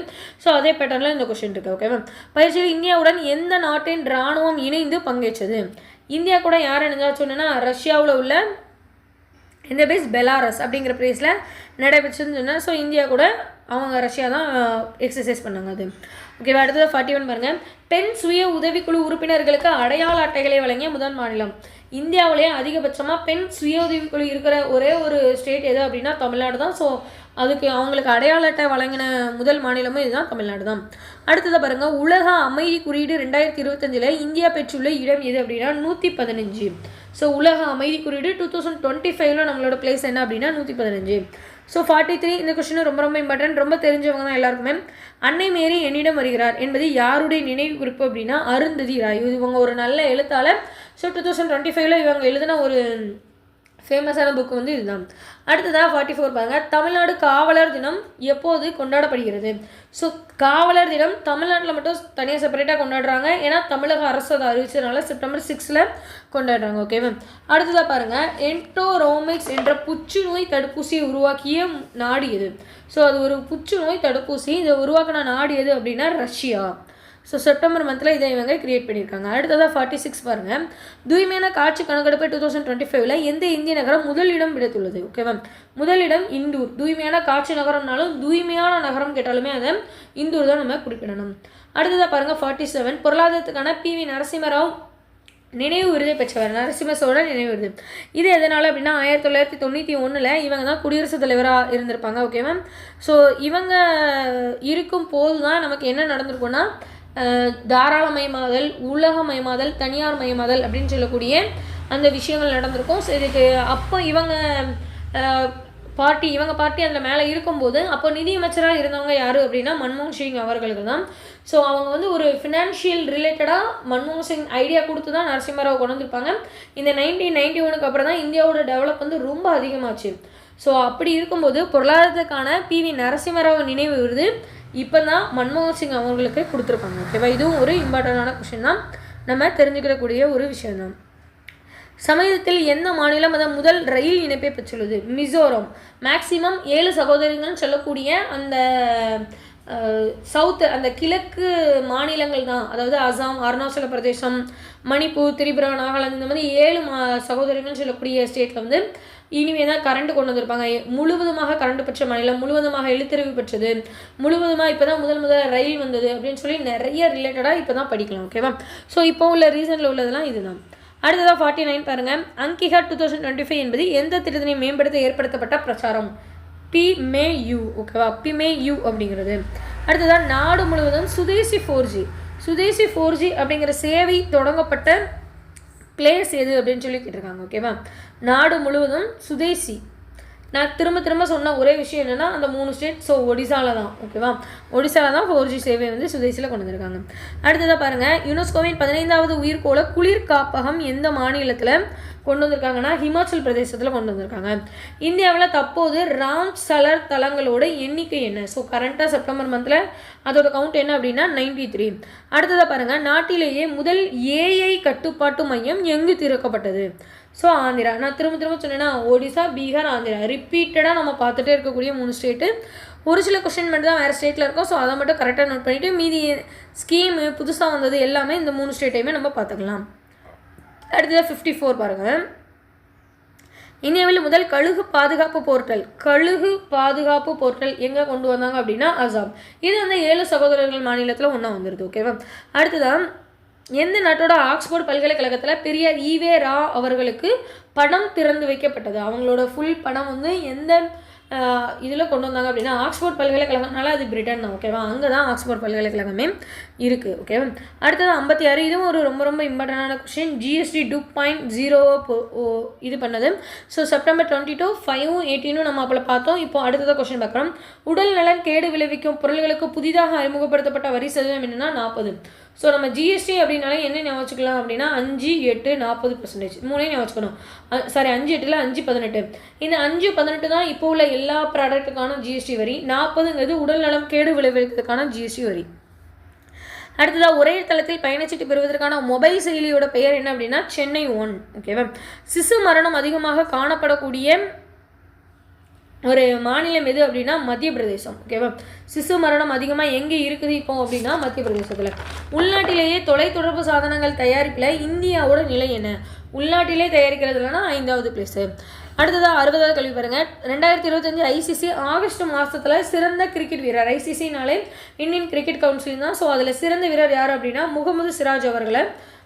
ஸோ அதே பேட்டர்னில் இந்த கொஸ்டின் இருக்குது, ஓகேவா? பயிற்சியில் இந்தியாவுடன் எந்த நாட்டின் இராணுவம் இணைந்து பங்கேற்றது? இந்தியா கூட யார் இணைஞ்சா சொன்னேன்னா ரஷ்யாவில் உள்ள இந்த பேஸ் பெலாரஸ் அப்படிங்கிற பிளேஸில் நடைபெற்றுன்னு சொன்னால். ஸோ இந்தியா கூட அவங்க ரஷ்யா தான் எக்ஸசைஸ் பண்ணாங்க அது, ஓகேவா? அடுத்தது 41 பாருங்கள். பெண் சுய உதவிக்குழு உறுப்பினர்களுக்கு அடையாள அட்டைகளை வழங்கிய முதல் மாநிலம். இந்தியாவிலேயே அதிகபட்சமாக பெண் சுய உதவிக்குழு இருக்கிற ஒரே ஒரு ஸ்டேட் எது அப்படின்னா தமிழ்நாடு தான். ஸோ அதுக்கு அவங்களுக்கு அடையாள அட்டை வழங்கின முதல் மாநிலமும் இதுதான், தமிழ்நாடு தான். அடுத்ததை பாருங்கள். உலக அமைதி குறியீடு 2025 இந்தியா பெற்றுள்ள இடம் எது அப்படின்னா 115. ஸோ உலக அமைதி குறியீடு 2025 நம்மளோட பிளேஸ் என்ன அப்படின்னா 115. ஸோ 43 இந்த கொஸ்டின் ரொம்ப இம்பார்ட்டன்ட், ரொம்ப தெரிஞ்சவங்க தான் எல்லாருக்குமே. அன்னை மேரி என்னிடம் வருகிறார் என்பது யாருடைய நினைவு குறிப்பு அப்படின்னா அருந்ததி ராய். இவங்க ஒரு நல்ல எழுத்தாளர். ஸோ 2025 இவங்க எழுதின ஒரு ஃபேமஸான புக் வந்து இதுதான். அடுத்ததாக 44 பாருங்க. தமிழ்நாடு காவலர் தினம் எப்போது கொண்டாடப்படுகிறது? ஸோ காவலர் தினம் தமிழ்நாட்டில் மட்டும் தனியாக செப்பரேட்டாக கொண்டாடுறாங்க. ஏன்னா தமிழக அரசு அதை அறிவிச்சதுனால செப்டம்பர் 6 கொண்டாடுறாங்க, ஓகேவா? அடுத்ததாக பாருங்கள். என்டோரோமிக்ஸ் என்ற புற்றுநோய் தடுப்பூசியை உருவாக்கிய நாடு எது? ஸோ அது ஒரு புற்றுநோய் தடுப்பூசி. இதை உருவாக்கின நாடு எது அப்படின்னா ரஷ்யா. ஸோ செப்டம்பர் மந்தில் இதை இவங்க கிரியேட் பண்ணியிருக்காங்க. அடுத்ததாக 46 பாருங்கள். தூய்மையான காட்சி கணக்கெடுப்பு 2025 எந்த இந்திய நகரம் முதலிடம் பிடித்துள்ளது? ஓகேவா? முதலிடம் இந்தூர். தூய்மையான காட்சி நகரம்னாலும் தூய்மையான நகரம் கேட்டாலுமே அதை இந்தூர் தான் நம்ம குறிப்பிடணும். அடுத்ததாக பாருங்கள் 47. பொருளாதாரத்துக்கான PV நரசிம்மராவ் நினைவு விருதை பெற்றவர். நரசிம்ம சோழன் நினைவு விருது. இது எதனால் அப்படின்னா 1991 இவங்க தான் குடியரசுத் தலைவராக இருந்திருப்பாங்க, ஓகேவா? ஸோ இவங்க இருக்கும் போது தான் நமக்கு என்ன நடந்திருக்குன்னா தாராளமயமாதல், உலகமயமாதல், தனியார் மயமாதல் அப்படின்னு சொல்லக்கூடிய அந்த விஷயங்கள் நடந்திருக்கும். ஸோ இதுக்கு அப்போ இவங்க பார்ட்டி இவங்க பார்ட்டி அதில் மேலே இருக்கும்போது அப்போ நிதியமைச்சராக இருந்தவங்க யார் அப்படின்னா மன்மோகன் சிங் அவர்களுக்கு தான். ஸோ அவங்க வந்து ஒரு ஃபினான்ஷியல் ரிலேட்டடாக மன்மோகன் சிங் ஐடியா கொடுத்து தான் நரசிம்மராவ் கொண்டு வந்திருப்பாங்க. இந்த 1991 அப்புறம் தான் இந்தியாவோட டெவலப் வந்து ரொம்ப அதிகமாச்சு. ஸோ அப்படி இருக்கும்போது பொருளாதாரத்துக்கான PV நரசிம்மராவ் நினைவு விருது இப்போ தான் மன்மோகன் சிங் அவர்களுக்கு கொடுத்துருப்பாங்க. ஓகேவா, இதுவும் ஒரு இம்பார்ட்டண்டான கொஷின் தான், நம்ம தெரிஞ்சுக்கிடக்கூடிய ஒரு விஷயம் தான். சமீபத்தில் எந்த மாநிலம் அதான் முதல் ரயில் இணைப்பை பெற்றுள்ளது? மிசோரம். மேக்சிமம் 7 சகோதரிகள்னு சொல்லக்கூடிய அந்த சவுத்து அந்த கிழக்கு மாநிலங்கள் தான், அதாவது அசாம், அருணாச்சல பிரதேசம், மணிப்பூர், திரிபுரா, நாகாலாந்து, இந்த மாதிரி 7 சகோதரிகள்னு சொல்லக்கூடிய ஸ்டேட்டில் வந்து இனிமே தான் கரண்ட் கொண்டு வந்திருப்பாங்க. முழுவதுமாக கரண்ட் பெற்ற மாநிலம், முழுவதுமாக எழுத்தறிவு பெற்றது, முழுவதுமாக இப்போ தான் முதல் ரயில் வந்தது அப்படின்னு சொல்லி நிறைய ரிலேட்டடாக இப்போ தான் படிக்கலாம். ஓகேவா, ஸோ இப்போ உள்ள ரீசனில் உள்ளதெல்லாம் இதுதான். அடுத்ததாக 49 பாருங்கள். அங்கிகார் 2025 என்பது எந்த திட்டத்தினை மேம்படுத்த ஏற்படுத்தப்பட்ட பிரச்சாரம்? PMAU. ஓகேவா, PMAU அப்படிங்கிறது. அடுத்ததாக நாடு முழுவதும் சுதேசி 4G. சுதேசி 4G அப்படிங்கிற சேவை தொடங்கப்பட்ட பிளேஸ் எது அப்படின்னு சொல்லி கேட்டிருக்காங்க. ஓகேவா, நாடு முழுவதும் சுதேசி. நான் திரும்ப சொன்ன ஒரே விஷயம் என்னென்னா அந்த 3 ஸ்டேட். ஸோ ஒடிசாவில் தான். ஓகேவா, ஒடிசாவில் தான் 4G சேவை வந்து சுதேசியில் கொண்டு வந்திருக்காங்க. அடுத்ததாக பாருங்கள், யுனெஸ்கோவின் 15வது உயிர்கோள குளிர் காப்பகம் எந்த மாநிலத்தில் கொண்டு வந்திருக்காங்கன்னா ஹிமாச்சல் பிரதேசத்தில் கொண்டு வந்திருக்காங்க. இந்தியாவில் தற்போது ராம்சலர் தலங்களோட எண்ணிக்கை என்ன? ஸோ கரண்ட்டாக செப்டம்பர் மந்தில் அதோட கவுண்ட் என்ன அப்படின்னா 93. அடுத்ததாக பாருங்கள், நாட்டிலேயே முதல் AI கட்டுப்பாட்டு மையம் எங்கு திறக்கப்பட்டது? ஸோ ஆந்திரா. நான் திரும்ப சொன்னேன்னா ஒடிசா, பீகார், ஆந்திரா ரிப்பீட்டடாக நம்ம பார்த்துட்டே இருக்கக்கூடிய 3 ஸ்டேட்டு. ஒரு சில கொஸ்டின் மட்டும் தான் வேறு ஸ்டேட்டில் இருக்கும். ஸோ அதை மட்டும் கரெக்டாக நோட் பண்ணிவிட்டு மீதி ஸ்கீமு புதுசாக வந்தது எல்லாமே இந்த 3 ஸ்டேட்டையுமே நம்ம பார்த்துக்கலாம். அடுத்ததாக 54 பாருங்கள். இந்தியாவில் முதல் கழுகு பாதுகாப்பு போர்ட்டல் எங்கே கொண்டு வந்தாங்க அப்படின்னா அசாம். இது வந்து 7 சகோதரர்கள் மாநிலத்தில் ஒன்றா வந்துடுது. ஓகேவா, அடுத்ததான் எந்த நாட்டோட ஆக்ஸ்போர்ட் பல்கலைக்கழகத்தில் பெரியார் ஈவே ரா அவர்களுக்கு படம் திறந்து வைக்கப்பட்டது? அவங்களோட ஃபுல் படம் வந்து எந்த இதில் கொண்டு வந்தாங்க அப்படின்னா ஆக்ஸ்போர்ட் பல்கலைக்கழகம்னால அது பிரிட்டன் தான். ஓகேவா, அங்கே தான் ஆக்ஸ்போர்ட் பல்கலைக்கழகமே இருக்குது. ஓகேவா, அடுத்தது 56. இதுவும் ஒரு ரொம்ப இம்பார்ட்டண்டான கொஸ்டின். GST 2.0 இது பண்ணது. ஸோ செப்டம்பர் 22, 5, 18 நம்ம அப்போ பார்த்தோம். இப்போ அடுத்ததாக கொஸ்டின் பார்க்குறோம். உடல் நலன் கேடு விளைவிக்கும் பொருள்களுக்கு புதிதாக அறிமுகப்படுத்தப்பட்ட வரி சதவீதம் என்னென்னா 40. ஸோ நம்ம GST அப்படின்னாலே என்ன ஞாபகம் வச்சுக்கலாம் அப்படின்னா 5, 8, 40%. 3 ஞாபகம் வச்சுக்கணும். 5, 8ல் 5, 18. இந்த 5, 18 தான் இப்போ உள்ள எல்லா ப்ராடக்ட்டுக்கான GST வரி. 40ங்கிறது உடல் நலம் கேடு விளைவிக்கிறதுக்கான GST வரி. அடுத்ததாக ஒரே தளத்தில் பயணச்சீட்டு பெறுவதற்கான மொபைல் செயலியோட பெயர் என்ன அப்படின்னா சென்னை 1. ஓகேவா, சிசு மரணம் அதிகமாக காணப்படக்கூடிய ஒரு மாநிலம் எது அப்படின்னா மத்திய பிரதேசம். ஓகேவா, சிசு மரணம் அதிகமாக எங்கே இருக்குது இப்போ அப்படின்னா மத்திய பிரதேசத்தில். உள்நாட்டிலேயே தொலைத்தொடர்பு சாதனங்கள் தயாரிப்பில் இந்தியாவோட நிலை என்ன? உள்நாட்டிலே தயாரிக்கிறதுலனா 5வது பிளேஸு. அடுத்ததாக 60வது கல்வி பாருங்கள். 2025 ICC ஆகஸ்ட் மாதத்தில் சிறந்த கிரிக்கெட் வீரர், ICCனாலே இந்தியன் கிரிக்கெட் கவுன்சில் தான். ஸோ அதில் சிறந்த வீரர் யார் அப்படின்னா முகமது சிராஜ் அவர்களை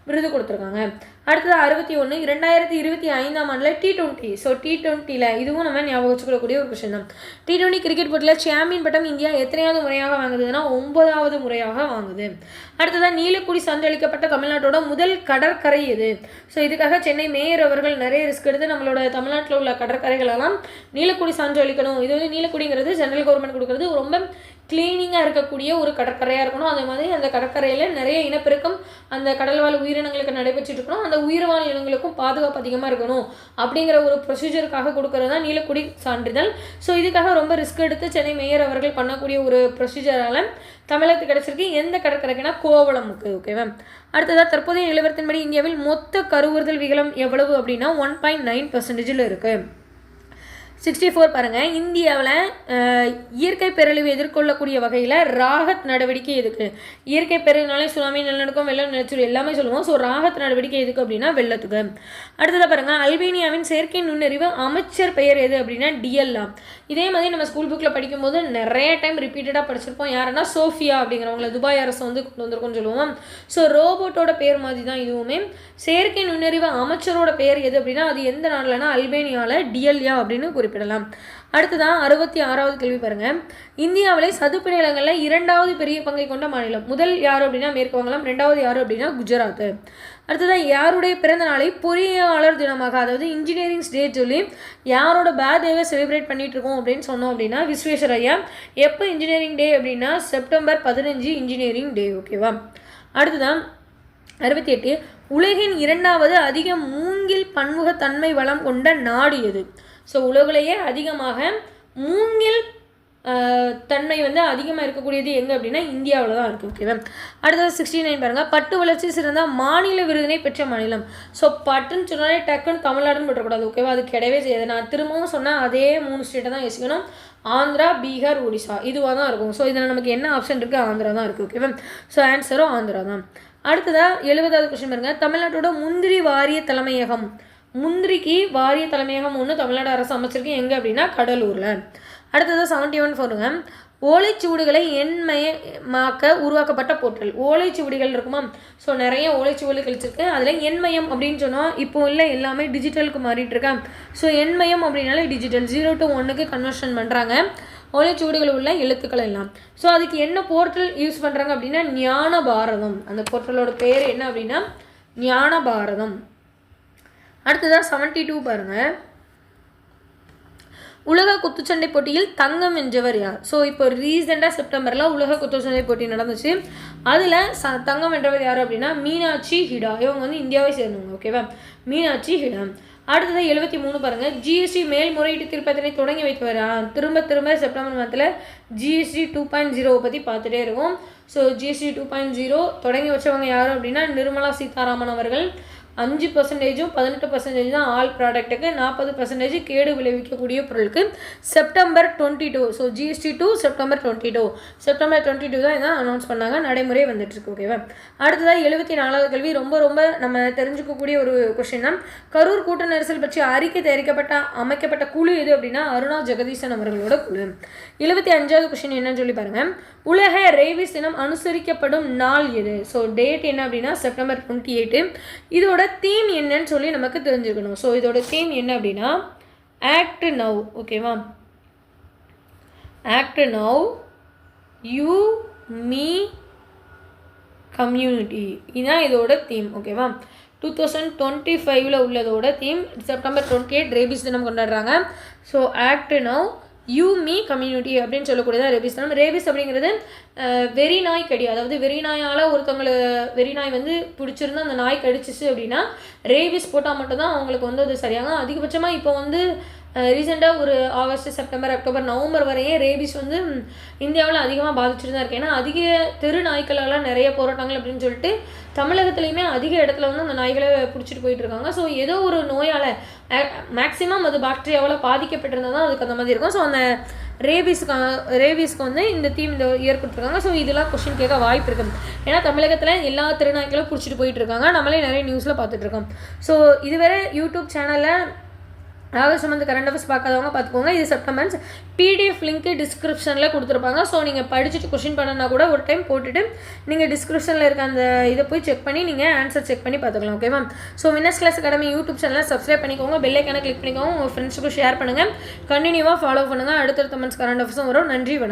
விருது கொடுத்துருக்காங்க. அடுத்தது 61. 2025ஆம் ஆண்டில் T20. ஸோ T20ல் இதுவும் நம்ம ஞாபகம் வச்சுக்கக்கூடிய ஒரு கொஸ்டின் தான். T20 கிரிக்கெட் போட்டியில் சாம்பியன் பட்டம் இந்தியா எத்தனையாவது முறையாக வாங்குதுன்னா 9வது முறையாக வாங்குது. அடுத்ததாக நீலக்குடி சான்றளிக்கப்பட்ட தமிழ்நாட்டோட முதல் கடற்கரை எது? ஸோ இதுக்காக சென்னை மேயர் அவர்கள் நிறைய ரிஸ்க் எடுத்து நம்மளோட தமிழ்நாட்டில் உள்ள கடற்கரைகளெல்லாம் நீலக்குடி சான்று அளிக்கணும். இது வந்து நீலக்குடிங்கிறது சென்ட்ரல் கவர்மெண்ட் கொடுக்குறது ரொம்ப க்ளீனிங்காக இருக்கக்கூடிய ஒரு கடற்கரையாக இருக்கணும். அதே மாதிரி அந்த கடற்கரையில் நிறைய இனப்பெருக்கம் அந்த கடல்வாழ் உயிரினங்களுக்கு நடைபெற்றுட்டு இருக்கணும். அந்த உயிர்வாழ் இனங்களுக்கும் பாதுகாப்பு அதிகமாக இருக்கணும் அப்படிங்கிற ஒரு ப்ரொசீஜருக்காக கொடுக்கறது தான் நீலக்குடி சான்றிதழ். ஸோ இதுக்காக ரொம்ப ரிஸ்க் எடுத்து சென்னை மேயர் அவர்கள் பண்ணக்கூடிய ஒரு ப்ரொசீஜரால் தமிழகத்துக்கு கிடச்சிருக்கு. எந்த கடற்கரைக்குன்னா கோவளமுக்கு. ஓகேவா, அடுத்ததாக தற்போதைய நிலவரத்தின்படி இந்தியாவில் மொத்த கருவுறுதல் விகிதம் எவ்வளவு அப்படின்னா 1.9% இருக்குது. 64 பாருங்கள். இந்தியாவில் இயற்கை பேரழிவு எதிர்கொள்ளக்கூடிய வகையில் ராகத் நடவடிக்கை எதுக்கு? இயற்கை பேரழிவுனாலே சுனாமி, நிலநடுக்கம், வெள்ளம், நிலச்சரிவு எல்லாமே சொல்லுவோம். ஸோ ராகத் நடவடிக்கை எதுக்கு அப்படின்னா வெள்ளத்துக்கு. அடுத்ததாக பாருங்கள். அல்பேனியாவின் செயற்கை நுண்ணறிவு அமைச்சர் பெயர் எது அப்படின்னா DLA. இதே மாதிரி நம்ம ஸ்கூல் புக்கில் படிக்கும்போது நிறைய டைம் ரிப்பீட்டடாக படிச்சிருப்போம். யாருன்னா சோஃபியா அப்படிங்கிறவங்கள துபாய் அரசு வந்து கொண்டு வந்திருக்கும்னு சொல்லுவோம். ஸோ ரோபோட்டோட பேர் மாதிரி தான் இதுவுமே. செயற்கை நுண்ணறிவு அமைச்சரோட பெயர் எது அப்படின்னா அது எந்த நாடுலன்னா அல்பேனியாவில் DLA அப்படின்னு குறிப்பிட்டு குறிப்பிடலாம். அடுத்ததான் 66வது கேள்வி பாருங்கள். இந்தியாவிலே சதுப்பு நிலங்களில் 2வது பெரிய பங்கை கொண்ட மாநிலம். முதல் யார் அப்படின்னா மேற்கு வங்காளம், 2வது யார் அப்படின்னா குஜராத். அடுத்ததான் யாருடைய பிறந்த நாளை பொறியாளர் தினமாக, அதாவது இன்ஜினியரிங் டே சொல்லி யாரோட பர்த்டேவை செலிப்ரேட் பண்ணிட்டு இருக்கோம் அப்படின்னு சொன்னோம் அப்படின்னா விஸ்வேஸ்வரய்யா. எப்போ இன்ஜினியரிங் டே அப்படின்னா செப்டம்பர் 15 இன்ஜினியரிங் டே. ஓகேவா. அடுத்ததான் 68 உலகின் 2வது அதிக மூங்கில் பன்முகத்தன்மை வளம் கொண்ட நாடு எது? ஸோ உலகிலேயே அதிகமாக மூங்கில் தன்மை வந்து அதிகமாக இருக்கக்கூடியது எங்கே அப்படின்னா இந்தியாவில் தான் இருக்குது. ஓகேவா. அடுத்தது 69 பாருங்கள். பட்டு வளர்ச்சி சிறந்த மாநில விருதினை பெற்ற மாநிலம். ஸோ பட்டுன்னு சொன்னாலே டக்குன்னு தமிழ்நாடுன்னு பெற்றக்கூடாது. ஓகேவா. அது கிடையவே செய்யாது. நான் திரும்பவும் சொன்னால் அதே 3 ஸ்டேட்டை தான் யோசிக்கணும். ஆந்திரா, பீகார், ஒடிசா இதுவாக தான் இருக்கும். ஸோ இதில் நமக்கு என்ன ஆப்ஷன் இருக்குது? ஆந்திரா தான் இருக்குது. ஓகேவா. ஸோ ஆன்சரும் ஆந்திரா தான். அடுத்ததாக 70வது கொஸ்டின் பாருங்க. தமிழ்நாட்டோட முந்திரி வாரிய தலைமையகம், முந்திரிக்கு வாரிய தலைமையகம் ஒன்று தமிழ்நாடு அரசு அமைச்சிருக்கு. எங்கே அப்படின்னா கடலூரில். அடுத்தது 71 பாருங்க. ஓலைச்சுவடுகளை எண்மயமாக்க உருவாக்கப்பட்ட போர்ட்டல். ஓலைச்சுவடிகள் இருக்குமா? ஸோ நிறைய ஓலைச்சுவடுகள் கழிச்சிருக்கு. அதில் எண்மயம் அப்படின்னு சொன்னால் இப்போ இல்லை எல்லாமே டிஜிட்டலுக்கு மாறிட்டு இருக்கேன். ஸோ எண்மயம் அப்படின்னாலே டிஜிட்டல் 0 to 1க்கு கன்வர்ஷன் பண்ணுறாங்க ஓலைச்சுவடுகள் உள்ள எழுத்துக்கள் எல்லாம். ஸோ அதுக்கு என்ன போர்ட்டல் யூஸ் பண்ணுறாங்க அப்படின்னா ஞான பாரதம். அந்த போர்ட்டலோட பேர் என்ன அப்படின்னா ஞான பாரதம். அடுத்ததாக 72 பாருங்கள். உலக குத்துச்சண்டை போட்டியில் தங்கம் வென்றவர் யார்? ஸோ இப்போ ரீசெண்டாக செப்டம்பரில் உலக குத்துச்சண்டை போட்டி நடந்துச்சு. அதில் தங்கம் வென்றவர் யார் அப்படின்னா மீனாட்சி ஹிடா. இவங்க வந்து இந்தியாவை சேர்ந்தவங்க. ஓகேவா. மீனாட்சி ஹிடா. அடுத்தது 73 பாருங்கள். ஜிஎஸ்டி மேல்முறையீட்டு திருப்பத்தினை தொடங்கி வைத்தவர் திரும்ப செப்டம்பர் மாதத்தில் ஜிஎஸ்டி 2.0 பற்றி பார்த்துட்டே இருக்கும். ஸோ ஜிஎஸ்டி 2.0 தொடங்கி வச்சவங்க யார் அப்படின்னா நிர்மலா சீதாராமன் அவர்கள். 5% 18% தான் ஆல் ப்ராடக்ட்டுக்கு, 40% கேடு விளைவிக்கக்கூடிய பொருளுக்கு. செப்டம்பர் 22. ஸோ ஜிஎஸ்டி 2 செப்டம்பர் 22 தான் இதான் அனௌன்ஸ் பண்ணாங்க. நடைமுறை வந்துட்டுருக்கு. ஓகேவா. அடுத்ததாக 74வது கேள்வி. ரொம்ப நம்ம தெரிஞ்சுக்கக்கூடிய ஒரு கொஸ்டின் தான். கரூர் கூட்ட நெரிசல் பற்றி அறிக்கை அமைக்கப்பட்ட குழு எது அப்படின்னா அருணா ஜெகதீசன் அவர்களோட குழு. 75வது கொஸ்டின் என்னன்னு சொல்லி பாருங்கள். உலக ரேபிஸ் தினம் அனுசரிக்கப்படும் நாள் எது? ஸோ டேட் என்ன அப்படின்னா செப்டம்பர் 28. இதோட தீம் என்னன்னு சொல்லி நமக்கு தெரிஞ்சுக்கணும். ஸோ இதோட தீம் என்ன அப்படின்னா ஆக்ட் நவ். ஓகேவா. Act now, you, me, community, இதுதான் இதோட தீம். ஓகேவா. 2025 உள்ளதோட தீம். செப்டம்பர் 28 ரேபிஸ் தினம் கொண்டாடுறாங்க. So act now, you, me, community அப்படின்னு சொல்லக்கூடியதான் ரேபிஸ் தினம். ரேபிஸ் அப்படிங்கிறது வெறி நாய் கடி, அதாவது வெறி நாயால் ஒருத்தவங்களை வெறி நாய் வந்து பிடிச்சிருந்தா அந்த நாய் கடிச்சிச்சு அப்படின்னா ரேபிஸ் போட்டால் மட்டும்தான் அவங்களுக்கு வந்து அது சரியாகும். அதிகபட்சமாக இப்போ வந்து ரீசெண்டாக ஒரு ஆகஸ்ட், செப்டம்பர், அக்டோபர், நவம்பர் வரையே ரேபிஸ் வந்து இந்தியாவில் அதிகமாக பாதிச்சுட்டு தான் இருக்கு. ஏன்னா அதிக தெரு நாய்க்களால் நிறைய போராட்டங்கள் அப்படின்னு சொல்லிட்டு தமிழகத்துலேயுமே அதிக இடத்துல வந்து அந்த நாய்களை பிடிச்சிட்டு போயிட்டு இருக்காங்க. ஸோ ஏதோ ஒரு நோயால் மேக்ஸிமம் அது பாக்டீரியாவால் பாதிக்கப்பட்டிருந்தால் தான் அதுக்கு அந்த மாதிரி இருக்கும். ஸோ அந்த ரேபிஸ்க்கு வந்து இந்த தீம் இந்த இயர் கொடுத்துருக்காங்க. ஸோ இதெல்லாம் கொஸ்டின் கேட்க வாய்ப்பு இருக்குது. ஏன்னா தமிழகத்தில் எல்லா திருநாய்களும் பிடிச்சிட்டு போயிட்டு இருக்காங்க. நம்மளே நிறைய நியூஸில் பார்த்துட்ருக்கோம். ஸோ இதுவரை யூடியூப் சேனலில் ஆகஸ்ட் மந்த் கரண்ட் அஃபேர்ஸ் பார்க்காதவங்க பார்த்துக்கோங்க. இது செப்டம்பர் பிடிஎஃப் லிங்க்கு டிஸ்கிரிப்ஷனில் கொடுத்துருப்பாங்க. ஸோ நீங்கள் படிச்சுட்டு கொஸ்டின் பண்ணனா கூட ஒரு டைம் போட்டுட்டு நீங்கள் டிஸ்கிரிப்ஷனில் இருக்க அந்த இதை போய் செக் பண்ணி நீங்கள் ஆன்சர் செக் பண்ணி பார்த்துக்கலாம். ஓகேவா. So winners class academy YouTube சேனலை சப்ஸ்கிரைப் பண்ணிக்கோங்க. பெல் ஐக்கானை கிளிக் பண்ணிக்கோங்க. உங்கள் ஃப்ரெண்ட்ஸுக்கும் ஷேர் பண்ணுங்கள். கண்டினியூவாக ஃபாலோ பண்ணுங்கள். அடுத்தடுத்த மந்த்ஸ் கரண்ட் அஃபேர்ஸும் வரும். நன்றி, வணக்கம்.